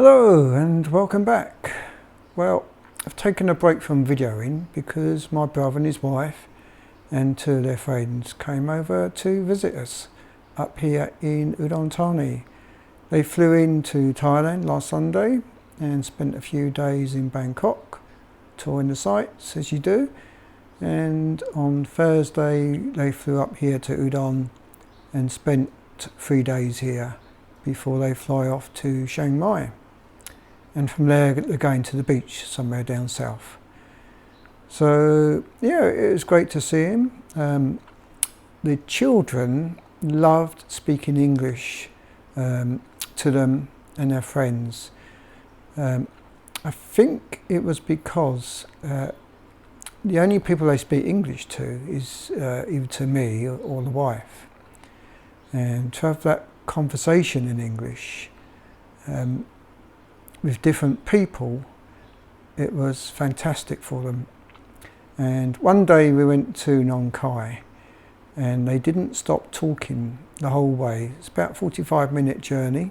Hello and welcome back. Well, I've taken a break from videoing because my brother and his wife and two of their friends came over to visit us up here in Udon Thani. They flew into Thailand last Sunday and spent a few days in Bangkok touring the sites as you do, and on Thursday they flew up here to Udon and spent 3 days here before they fly off to Chiang Mai. And from there they're going to the beach somewhere down south. So yeah, it was great to see him. The children loved speaking English to them and their friends. I think it was because the only people they speak English to is either to me or the wife. And to have that conversation in English with different people, it was fantastic for them. And one day we went to Nong Khai and they didn't stop talking the whole way. It's about a 45-minute journey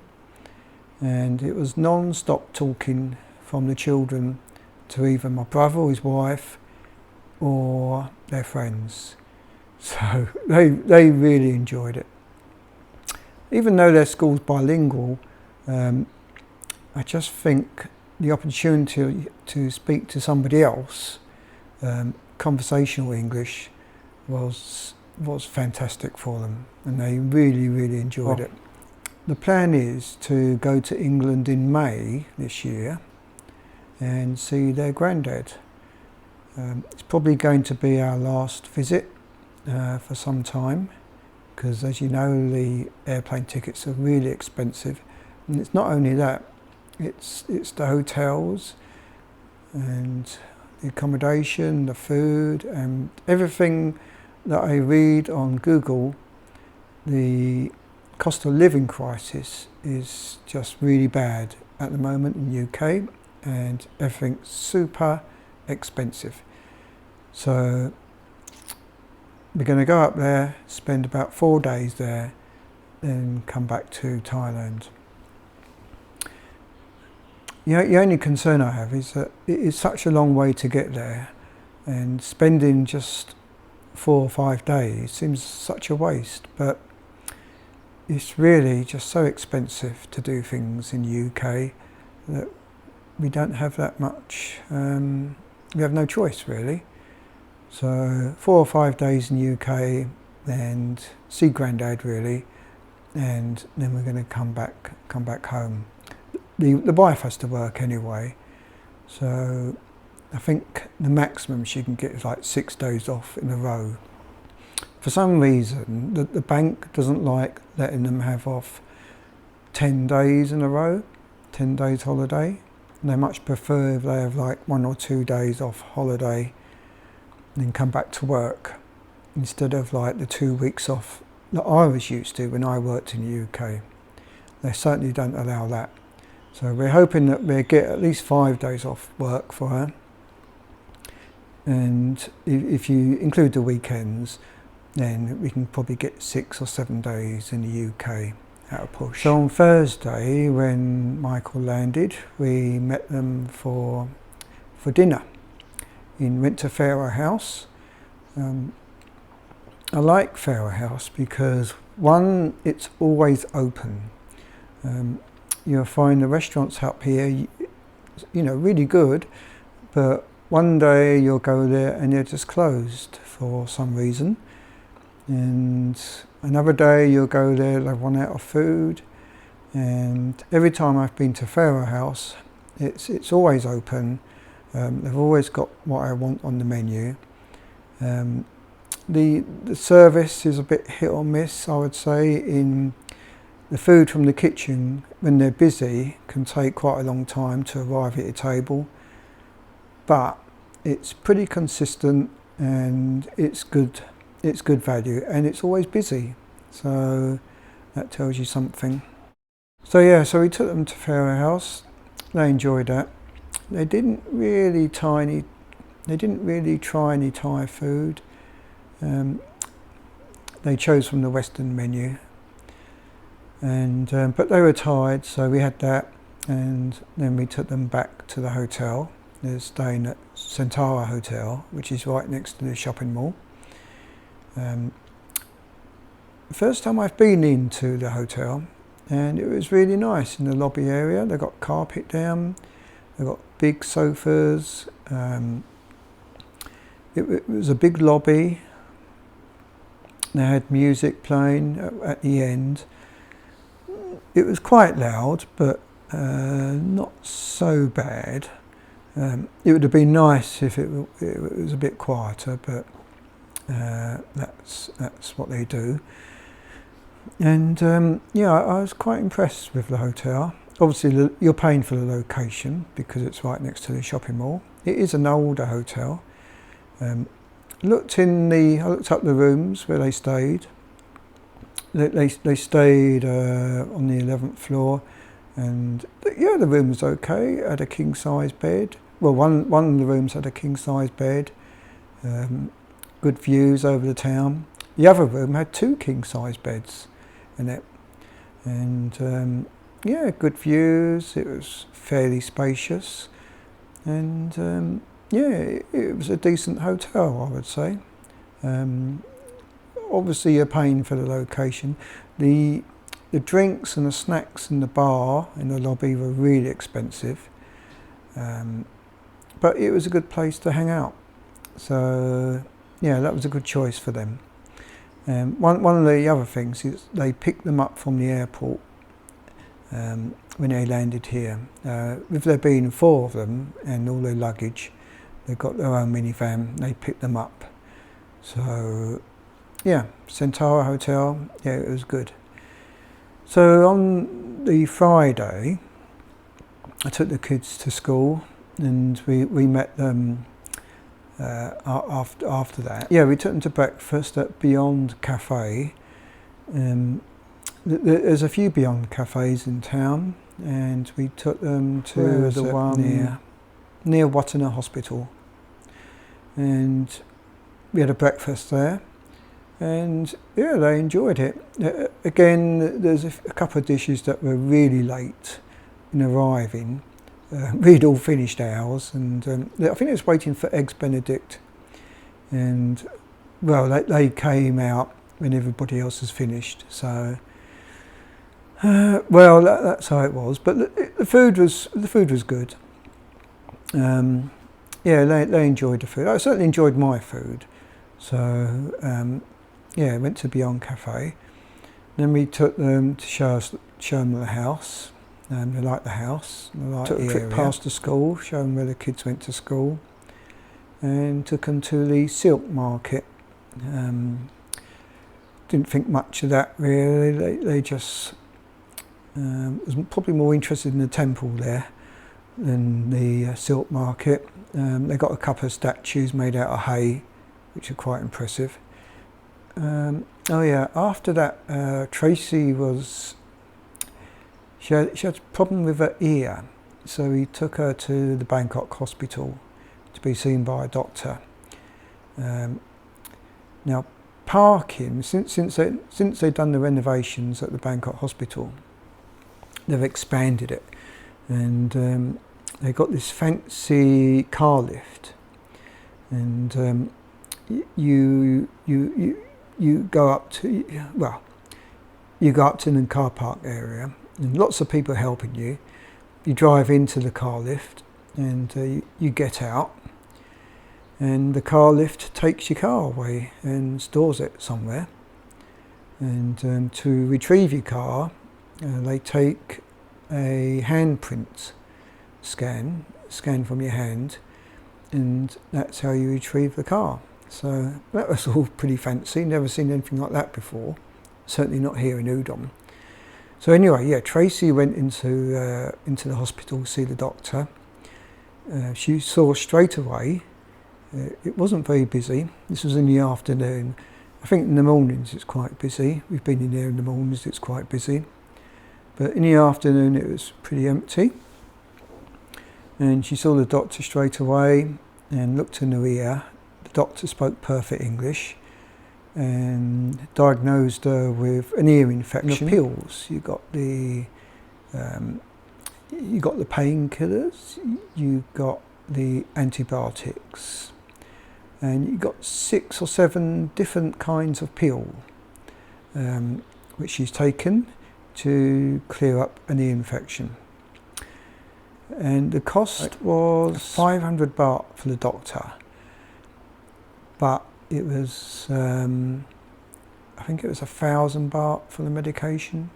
and it was non-stop talking from the children to either my brother or his wife or their friends. So they really enjoyed it. Even though their school's bilingual, I just think the opportunity to speak to somebody else, conversational English, was fantastic for them, and they really enjoyed it. The plan is to go to England in May this year and see their granddad. It's probably going to be our last visit for some time, because as you know, the airplane tickets are really expensive, and it's not only that. It's the hotels and the accommodation, the food, and everything that I read on Google. The cost of living crisis is just really bad at the moment in the UK, and everything's super expensive. So we're going to go up there, spend about 4 days there, then come back to Thailand. You know, the only concern I have is that it is such a long way to get there, and spending just 4 or 5 days seems such a waste, but it's really just so expensive to do things in the UK that we don't have that much, we have no choice really. So 4 or 5 days in the UK and see Grandad really, and then we're going to come back home. The wife has to work anyway, so I think the maximum she can get is like 6 days off in a row. For some reason, the bank doesn't like letting them have off 10 days in a row, 10 days holiday. And they much prefer if they have like 1 or 2 days off holiday and then come back to work, instead of like the 2 weeks off that I was used to when I worked in the UK. They certainly don't allow that. So we're hoping that we'll get at least 5 days off work for her. And if you include the weekends, then we can probably get 6 or 7 days in the UK at a push. So on Thursday, when Michael landed, we met them for dinner. Went to Pharaoh House. I like Pharaoh House because, one, it's always open. You'll find the restaurants up here, you know, really good, but one day you'll go there and they're just closed for some reason, and another day you'll go there, they've run out of food. And every time I've been to Pharaoh House, it's always open. They've always got what I want on the menu. The service is a bit hit or miss, I would say. In the food from the kitchen, when they're busy, can take quite a long time to arrive at your table, but it's pretty consistent and it's good value, and it's always busy, so that tells you something. So yeah, so we took them to Pharaoh House. They enjoyed that. They didn't really try any Thai food. They chose from the Western menu. And but they were tired, so we had that, and then we took them back to the hotel. They're staying at Centara Hotel, which is right next to the shopping mall. The first time I've been into the hotel, and it was really nice in the lobby area. They got carpet down, they got big sofas. It was a big lobby. They had music playing at the end. It was quite loud, but not so bad. It would have been nice if it was a bit quieter, but that's what they do. And yeah, I was quite impressed with the hotel. Obviously, you're paying for the location because it's right next to the shopping mall. It is an older hotel. I looked up the rooms where they stayed. They stayed on the 11th floor, and yeah, the room was okay. It had a king size bed. Well, one of the rooms had a king size bed. Good views over the town. The other room had 2 king size beds in it, and yeah, good views. It was fairly spacious, and yeah, it was a decent hotel, I would say. Obviously, you're paying for the location. The drinks and the snacks in the bar in the lobby were really expensive, but it was a good place to hang out. So yeah, that was a good choice for them. One of the other things is they picked them up from the airport when they landed here. With there being 4 of them and all their luggage, they got their own minivan. They picked them up. So yeah, Centara Hotel. Yeah, it was good. So on the Friday, I took the kids to school, and we met them after that. Yeah, we took them to breakfast at Beyond Cafe. There's a few Beyond Cafes in town, and we took them to the one near Watana Hospital, and we had a breakfast there, and yeah, they enjoyed it. Again, there's a couple of dishes that were really late in arriving. We'd all finished ours, and I think it was waiting for Eggs Benedict, and well, they came out when everybody else has finished. So well, that's how it was. But the food was good. Yeah, they enjoyed the food. I certainly enjoyed my food. So yeah, went to Beyond Cafe. Then we took them to show them the house. They liked the house. They liked took a trip past the school, show them where the kids went to school, and took them to the silk market. Didn't think much of that really. They just was probably more interested in the temple there than the silk market. They got a couple of statues made out of hay, which are quite impressive. Oh yeah, after that, Tracy was, she had a problem with her ear, so we took her to the Bangkok hospital to be seen by a doctor. Now, parking, since they've done the renovations at the Bangkok hospital, they've expanded it, and they got this fancy car lift, and you go up to, well, you go up to the car park area, and lots of people helping you. You drive into the car lift, and you get out, and the car lift takes your car away and stores it somewhere. And to retrieve your car, they take a handprint scan from your hand, and that's how you retrieve the car. So that was all pretty fancy. Never seen anything like that before. Certainly not here in Udon. So anyway, yeah, Tracy went into the hospital to see the doctor. She saw straight away. It wasn't very busy. This was in the afternoon. I think in the mornings it's quite busy. We've been in there in the mornings, it's quite busy. But in the afternoon it was pretty empty. And she saw the doctor straight away and looked in her ear. The doctor spoke perfect English and diagnosed her with an ear infection. The pills, you got the you got the painkillers, you got the antibiotics, and you got 6 or 7 different kinds of pill, which she's taken to clear up any infection. And the cost was 500 baht for the doctor, but it was, I think it was 1,000 baht for the medication,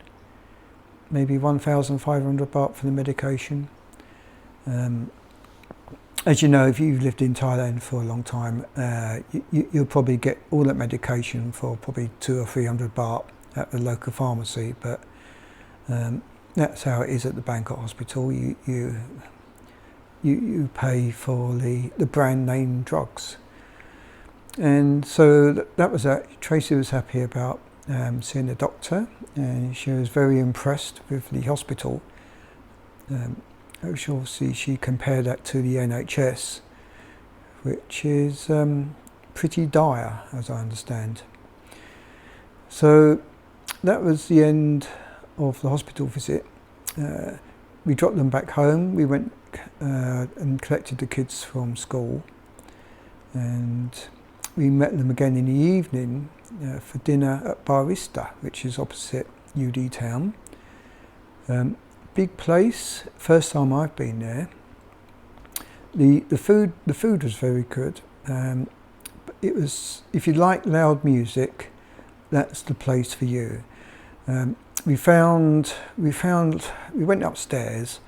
maybe 1,500 baht for the medication. As you know, if you've lived in Thailand for a long time, you'll probably get all that medication for probably 200 or 300 baht at the local pharmacy, but that's how it is at the Bangkok hospital. You pay for the brand name drugs. And so that was that. Tracy was happy about seeing the doctor, and she was very impressed with the hospital. Obviously she compared that to the NHS, which is pretty dire, as I understand. So that was the end of the hospital visit. We dropped them back home. We went and collected the kids from school, and we met them again in the evening for dinner at Barista, which is opposite UD Town. Big place, first time I've been there. The food was very good. It was, if you like loud music, that's the place for you. We went upstairs,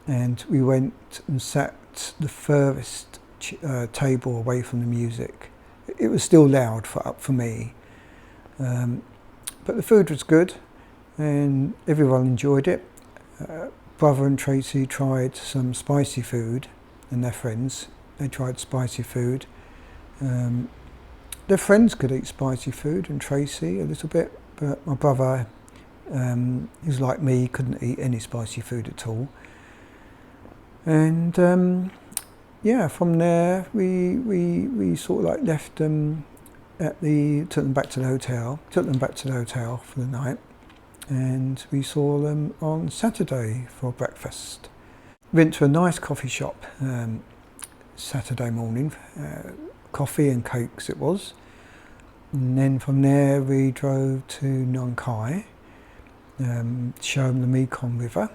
and we went and sat the furthest table away from the music. It was still loud for me, but the food was good, and everyone enjoyed it. Brother and Tracy tried some spicy food, and their friends, they tried spicy food. Their friends could eat spicy food, and Tracy a little bit, but my brother, who's like me, couldn't eat any spicy food at all. And yeah, from there we sort of like left them took them back to the hotel for the night. And we saw them on Saturday for breakfast. Went to a nice coffee shop Saturday morning, coffee and cakes it was. And then from there we drove to Nong Khai, show them the Mekong River.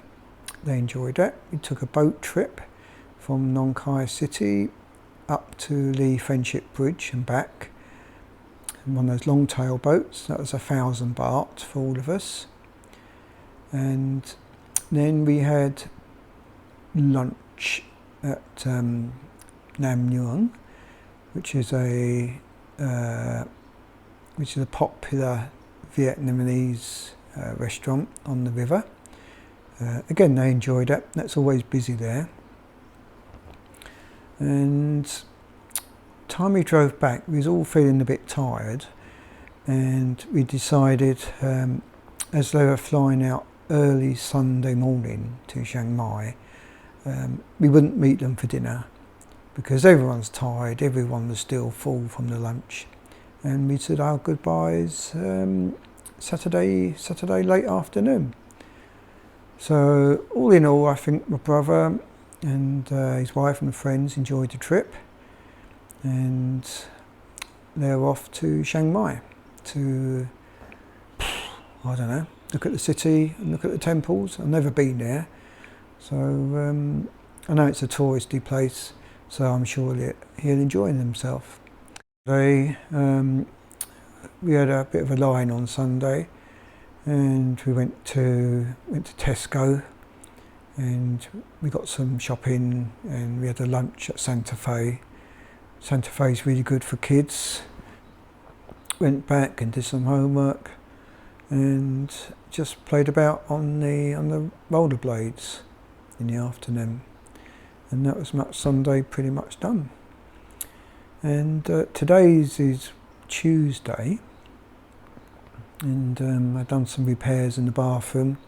They enjoyed it. We took a boat trip from Nong Khai city up to the Friendship Bridge and back. And one of those long tail boats, that was 1,000 baht for all of us. And then we had lunch at Nam Nguyen, which is a popular Vietnamese restaurant on the river. Again, they enjoyed it. That's always busy there. And time we drove back, we was all feeling a bit tired, and we decided, as they were flying out early Sunday morning to Chiang Mai, we wouldn't meet them for dinner because everyone's tired, everyone was still full from the lunch, and we said our goodbyes Saturday late afternoon. So all in all, I think my brother and his wife and friends enjoyed the trip, and they're off to Chiang Mai to, I don't know, look at the city and look at the temples. I've never been there, so I know it's a touristy place, so I'm sure that he'll enjoy himself. We had a bit of a line on Sunday, and we went to Tesco, and we got some shopping, and we had a lunch at Santa Fe. Santa Fe's really good for kids. Went back and did some homework, and just played about on the rollerblades in the afternoon, and that was Sunday pretty much done. And today's is Tuesday, and I've done some repairs in the bathroom.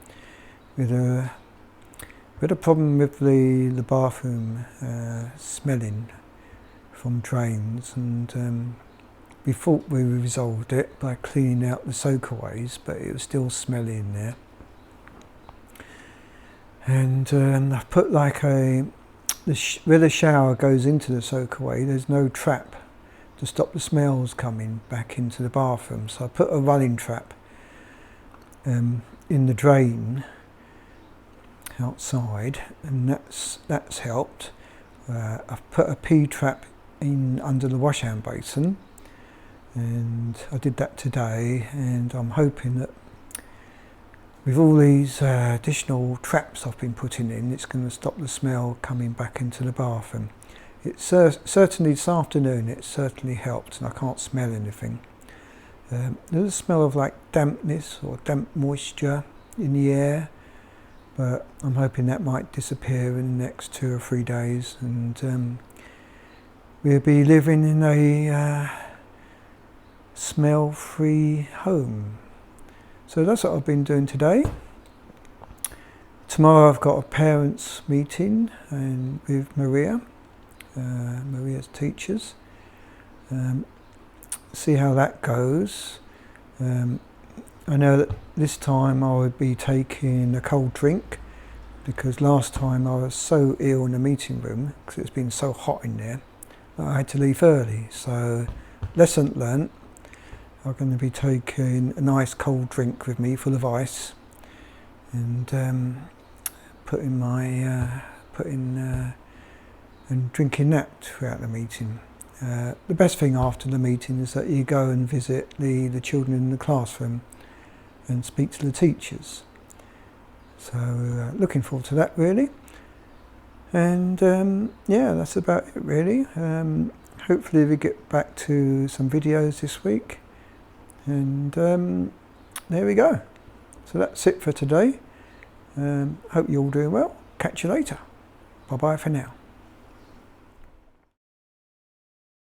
We had a problem with the bathroom smelling from drains, and we thought we resolved it by cleaning out the soakaways, but it was still smelly in there. And I've put like where the shower goes into the soakaway, there's no trap to stop the smells coming back into the bathroom. So I put a running trap in the drain outside, and that's helped. I've put a pee trap in under the wash hand basin, and I did that today, and I'm hoping that with all these additional traps I've been putting in, it's going to stop the smell coming back into the bathroom. It's certainly this afternoon, it certainly helped, and I can't smell anything. There's a smell of like dampness or damp moisture in the air, but I'm hoping that might disappear in the next 2 or 3 days, and we'll be living in a smell-free home. So that's what I've been doing today. Tomorrow I've got a parents meeting with Maria's teachers. See how that goes. I know that this time I would be taking a cold drink, because last time I was so ill in the meeting room because it's been so hot in there that I had to leave early. So lesson learnt. I'm going to be taking a nice cold drink with me full of ice, and and drinking that throughout the meeting. The best thing after the meeting is that you go and visit the children in the classroom and speak to the teachers. So looking forward to that really. And yeah, that's about it really. Hopefully we get back to some videos this week. And there we go. So that's it for today. Hope you're all doing well. Catch you later. Bye bye for now.